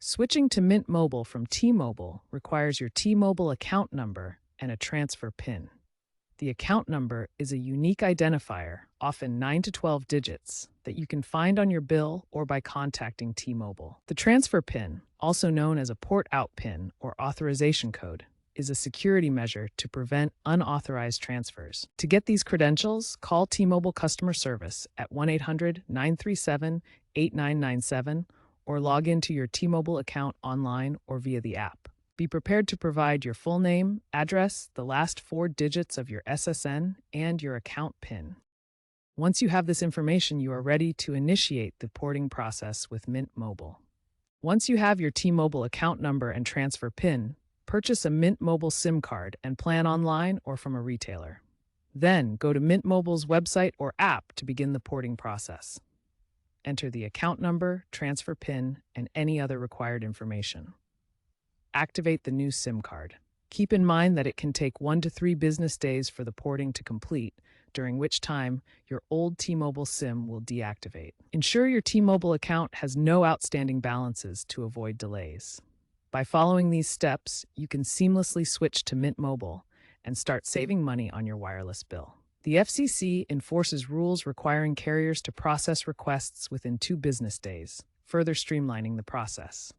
Switching to Mint Mobile from T-Mobile requires your T-Mobile account number and a transfer PIN. The account number is a unique identifier, often 9 to 12 digits, that you can find on your bill or by contacting T-Mobile. The transfer PIN, also known as a port-out PIN or authorization code, is a security measure to prevent unauthorized transfers. To get these credentials, call T-Mobile customer service at 1-800-937-8997 or log into your T-Mobile account online or via the app. Be prepared to provide your full name, address, the last four digits of your SSN, and your account PIN. Once you have this information, you are ready to initiate the porting process with Mint Mobile. Once you have your T-Mobile account number and transfer PIN, purchase a Mint Mobile SIM card and plan online or from a retailer. Then go to Mint Mobile's website or app to begin the porting process. Enter the account number, transfer PIN, and any other required information. Activate the new SIM card. Keep in mind that it can take 1 to 3 business days for the porting to complete, during which time your old T-Mobile SIM will deactivate. Ensure your T-Mobile account has no outstanding balances to avoid delays. By following these steps, you can seamlessly switch to Mint Mobile and start saving money on your wireless bill. The FCC enforces rules requiring carriers to process requests within 2 business days, further streamlining the process.